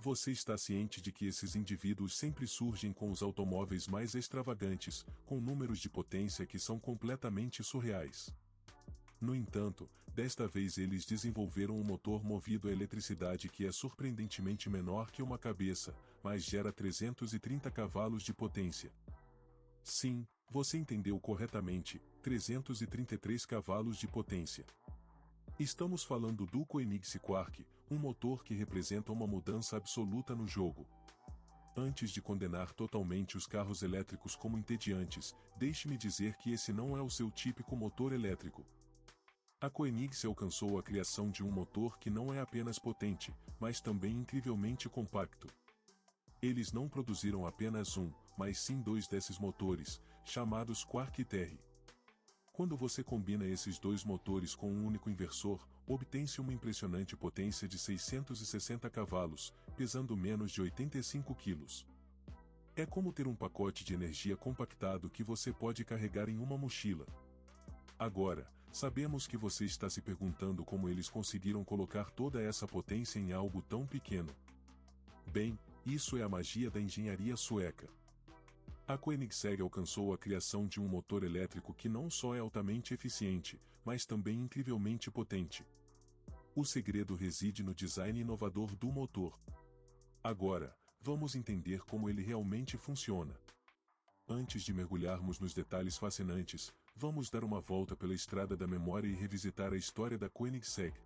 Você está ciente de que esses indivíduos sempre surgem com os automóveis mais extravagantes, com números de potência que são completamente surreais. No entanto, desta vez eles desenvolveram um motor movido a eletricidade que é surpreendentemente menor que uma cabeça, mas gera 330 cavalos de potência. Sim, você entendeu corretamente, 333 cavalos de potência. Estamos falando do Koenigsegg Quarq, um motor que representa uma mudança absoluta no jogo. Antes de condenar totalmente os carros elétricos como entediantes, deixe-me dizer que esse não é o seu típico motor elétrico. A Koenigsegg alcançou a criação de um motor que não é apenas potente, mas também incrivelmente compacto. Eles não produziram apenas um, mas sim dois desses motores, chamados Quarq TR. Quando você combina esses dois motores com um único inversor, obtém-se uma impressionante potência de 660 cavalos, pesando menos de 85 kg. É como ter um pacote de energia compactado que você pode carregar em uma mochila. Agora, sabemos que você está se perguntando como eles conseguiram colocar toda essa potência em algo tão pequeno. Bem, isso é a magia da engenharia sueca. A Koenigsegg alcançou a criação de um motor elétrico que não só é altamente eficiente, mas também incrivelmente potente. O segredo reside no design inovador do motor. Agora, vamos entender como ele realmente funciona. Antes de mergulharmos nos detalhes fascinantes, vamos dar uma volta pela estrada da memória e revisitar a história da Koenigsegg.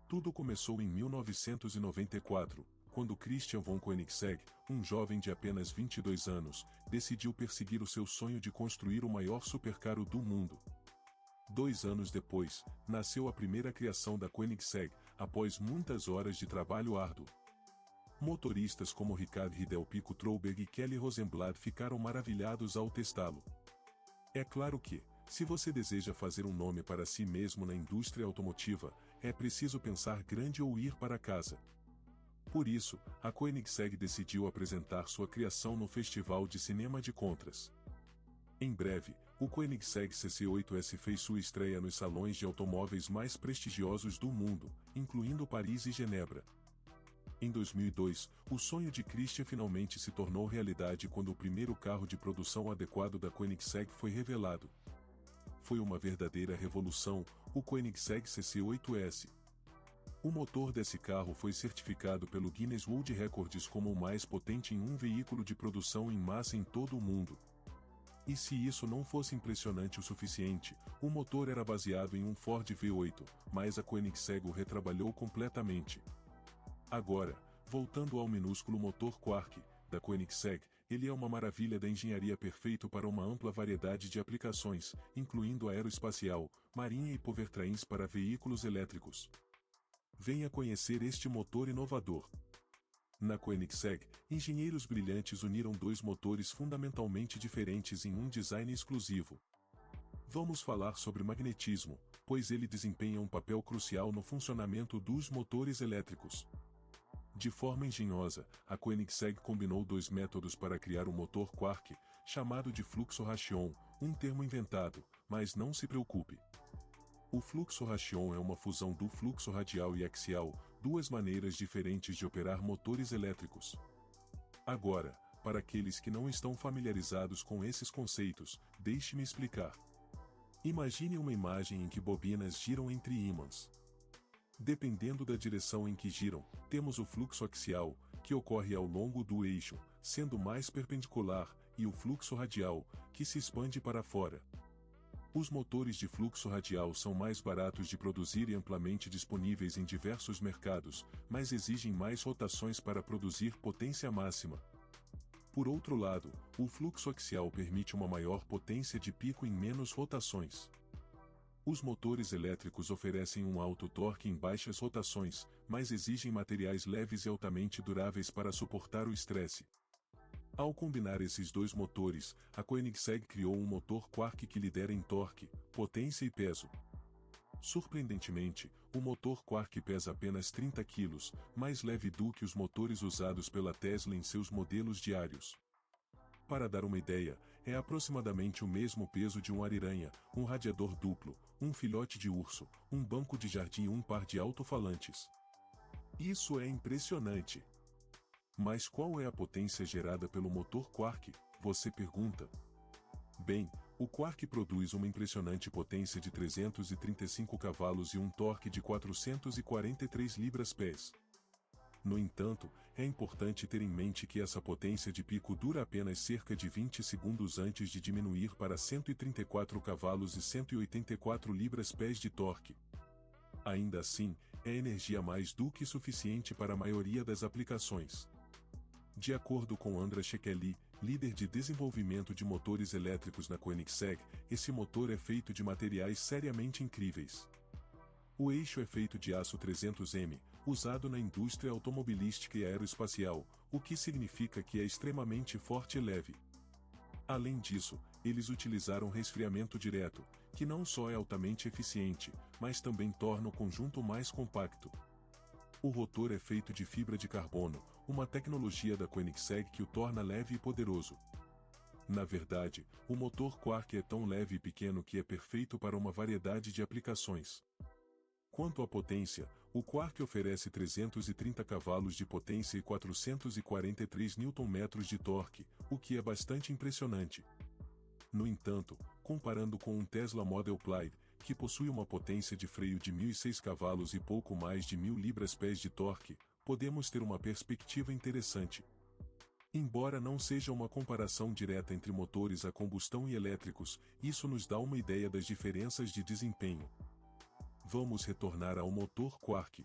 Tudo começou em 1994, quando Christian von Koenigsegg, um jovem de apenas 22 anos, decidiu perseguir o seu sonho de construir o maior supercarro do mundo. 2 anos depois, nasceu a primeira criação da Koenigsegg, após muitas horas de trabalho árduo. Motoristas como Richard Hiddelpico Trollberg e Kelly Rosenblad ficaram maravilhados ao testá-lo. É claro que, se você deseja fazer um nome para si mesmo na indústria automotiva, é preciso pensar grande ou ir para casa. Por isso, a Koenigsegg decidiu apresentar sua criação no Festival de Cinema de Contras. Em breve, o Koenigsegg CC8S fez sua estreia nos salões de automóveis mais prestigiosos do mundo, incluindo Paris e Genebra. Em 2002, o sonho de Christian finalmente se tornou realidade quando o primeiro carro de produção adequado da Koenigsegg foi revelado. Foi uma verdadeira revolução, o Koenigsegg CC8S. O motor desse carro foi certificado pelo Guinness World Records como o mais potente em um veículo de produção em massa em todo o mundo. E se isso não fosse impressionante o suficiente, o motor era baseado em um Ford V8, mas a Koenigsegg o retrabalhou completamente. Agora, voltando ao minúsculo motor Quarq da Koenigsegg, ele é uma maravilha da engenharia perfeito para uma ampla variedade de aplicações, incluindo aeroespacial, marinha e powertrains para veículos elétricos. Venha conhecer este motor inovador. Na Koenigsegg, engenheiros brilhantes uniram dois motores fundamentalmente diferentes em um design exclusivo. Vamos falar sobre magnetismo, pois ele desempenha um papel crucial no funcionamento dos motores elétricos. De forma engenhosa, a Koenigsegg combinou dois métodos para criar um motor Quarq, chamado de fluxo-ration, um termo inventado, mas não se preocupe. O fluxo-ration é uma fusão do fluxo radial e axial, duas maneiras diferentes de operar motores elétricos. Agora, para aqueles que não estão familiarizados com esses conceitos, deixe-me explicar. Imagine uma imagem em que bobinas giram entre ímãs. Dependendo da direção em que giram, temos o fluxo axial, que ocorre ao longo do eixo, sendo mais perpendicular, e o fluxo radial, que se expande para fora. Os motores de fluxo radial são mais baratos de produzir e amplamente disponíveis em diversos mercados, mas exigem mais rotações para produzir potência máxima. Por outro lado, o fluxo axial permite uma maior potência de pico em menos rotações. Os motores elétricos oferecem um alto torque em baixas rotações, mas exigem materiais leves e altamente duráveis para suportar o estresse. Ao combinar esses dois motores, a Koenigsegg criou um motor Quarq que lidera em torque, potência e peso. Surpreendentemente, o motor Quarq pesa apenas 30 kg, mais leve do que os motores usados pela Tesla em seus modelos diários. Para dar uma ideia, é aproximadamente o mesmo peso de um ariranha, um radiador duplo, um filhote de urso, um banco de jardim e um par de alto-falantes. Isso é impressionante! Mas qual é a potência gerada pelo motor Quark? Você pergunta. Bem, o Quark produz uma impressionante potência de 335 cavalos e um torque de 443 libras-pés. No entanto, é importante ter em mente que essa potência de pico dura apenas cerca de 20 segundos antes de diminuir para 134 cavalos e 184 libras-pés de torque. Ainda assim, é energia mais do que suficiente para a maioria das aplicações. De acordo com André Szekely, líder de desenvolvimento de motores elétricos na Koenigsegg, esse motor é feito de materiais seriamente incríveis. O eixo é feito de aço 300M, usado na indústria automobilística e aeroespacial, o que significa que é extremamente forte e leve. Além disso, eles utilizaram resfriamento direto, que não só é altamente eficiente, mas também torna o conjunto mais compacto. O rotor é feito de fibra de carbono, uma tecnologia da Koenigsegg que o torna leve e poderoso. Na verdade, o motor Quark é tão leve e pequeno que é perfeito para uma variedade de aplicações. Quanto à potência, o Quark oferece 330 cavalos de potência e 443 Nm de torque, o que é bastante impressionante. No entanto, comparando com um Tesla Model Plaid, que possui uma potência de freio de 1.006 cavalos e pouco mais de 1.000 libras-pés de torque, podemos ter uma perspectiva interessante. Embora não seja uma comparação direta entre motores a combustão e elétricos, isso nos dá uma ideia das diferenças de desempenho. Vamos retornar ao motor Quark.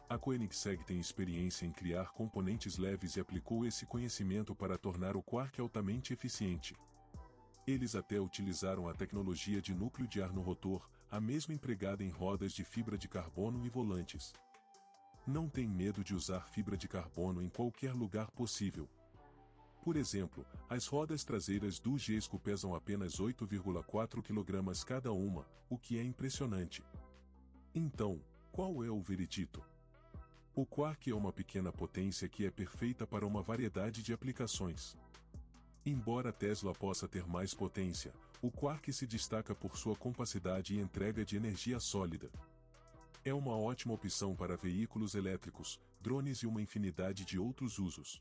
A Koenigsegg tem experiência em criar componentes leves e aplicou esse conhecimento para tornar o Quark altamente eficiente. Eles até utilizaram a tecnologia de núcleo de ar no rotor, a mesma empregada em rodas de fibra de carbono e volantes. Não tem medo de usar fibra de carbono em qualquer lugar possível. Por exemplo, as rodas traseiras do Gesco pesam apenas 8,4 kg cada uma, o que é impressionante. Então, qual é o veredito? O Quark é uma pequena potência que é perfeita para uma variedade de aplicações. Embora a Tesla possa ter mais potência, o Quark se destaca por sua capacidade e entrega de energia sólida. É uma ótima opção para veículos elétricos, drones e uma infinidade de outros usos.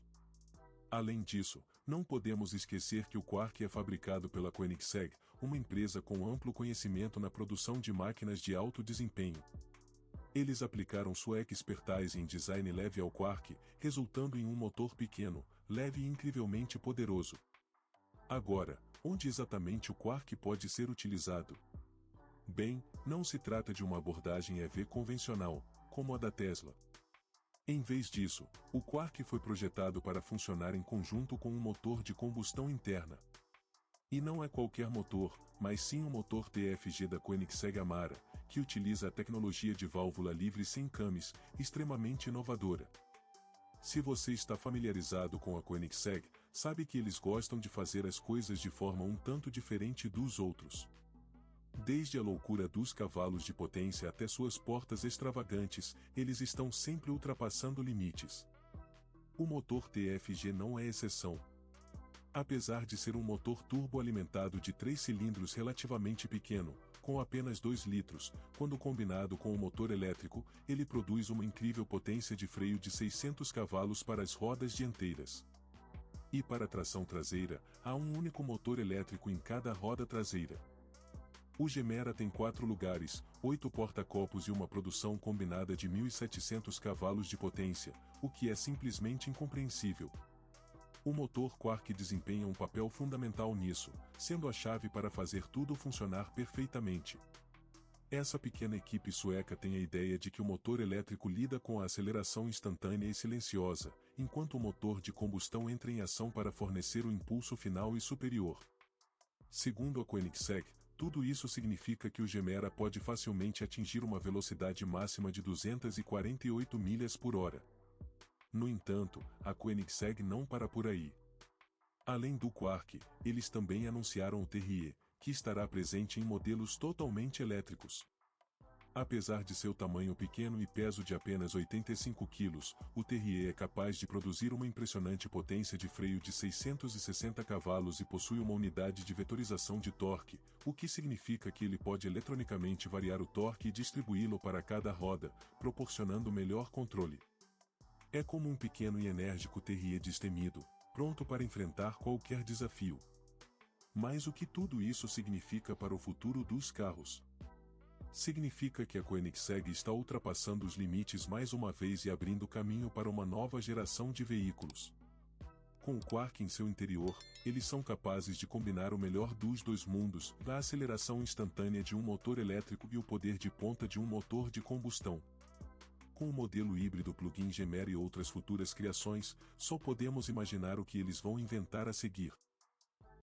Além disso, não podemos esquecer que o Quark é fabricado pela Koenigsegg, uma empresa com amplo conhecimento na produção de máquinas de alto desempenho. Eles aplicaram sua expertise em design leve ao Quark, resultando em um motor pequeno, leve e incrivelmente poderoso. Agora, onde exatamente o Quark pode ser utilizado? Bem, não se trata de uma abordagem EV convencional, como a da Tesla. Em vez disso, o Quark foi projetado para funcionar em conjunto com um motor de combustão interna. E não é qualquer motor, mas sim o motor TFG da Koenigsegg Amara, que utiliza a tecnologia de válvula livre sem cames, extremamente inovadora. Se você está familiarizado com a Koenigsegg, sabe que eles gostam de fazer as coisas de forma um tanto diferente dos outros. Desde a loucura dos cavalos de potência até suas portas extravagantes, eles estão sempre ultrapassando limites. O motor TFG não é exceção. Apesar de ser um motor turbo alimentado de 3 cilindros relativamente pequeno, com apenas 2 litros, quando combinado com o motor elétrico, ele produz uma incrível potência de freio de 600 cavalos para as rodas dianteiras. E para a tração traseira, há um único motor elétrico em cada roda traseira. O Gemera tem 4 lugares, 8 porta-copos e uma produção combinada de 1.700 cavalos de potência, o que é simplesmente incompreensível. O motor Quark desempenha um papel fundamental nisso, sendo a chave para fazer tudo funcionar perfeitamente. Essa pequena equipe sueca tem a ideia de que o motor elétrico lida com a aceleração instantânea e silenciosa, enquanto o motor de combustão entra em ação para fornecer o impulso final e superior. Segundo a Koenigsegg, tudo isso significa que o Gemera pode facilmente atingir uma velocidade máxima de 248 milhas por hora. No entanto, a Koenigsegg não para por aí. Além do Quark, eles também anunciaram o Terrier, que estará presente em modelos totalmente elétricos. Apesar de seu tamanho pequeno e peso de apenas 85 kg, o Terrier é capaz de produzir uma impressionante potência de freio de 660 cavalos e possui uma unidade de vetorização de torque, o que significa que ele pode eletronicamente variar o torque e distribuí-lo para cada roda, proporcionando melhor controle. É como um pequeno e enérgico terrier destemido, pronto para enfrentar qualquer desafio. Mas o que tudo isso significa para o futuro dos carros? Significa que a Koenigsegg está ultrapassando os limites mais uma vez e abrindo caminho para uma nova geração de veículos. Com o Quark em seu interior, eles são capazes de combinar o melhor dos dois mundos, a aceleração instantânea de um motor elétrico e o poder de ponta de um motor de combustão. Com o modelo híbrido plug-in Gemera e outras futuras criações, só podemos imaginar o que eles vão inventar a seguir.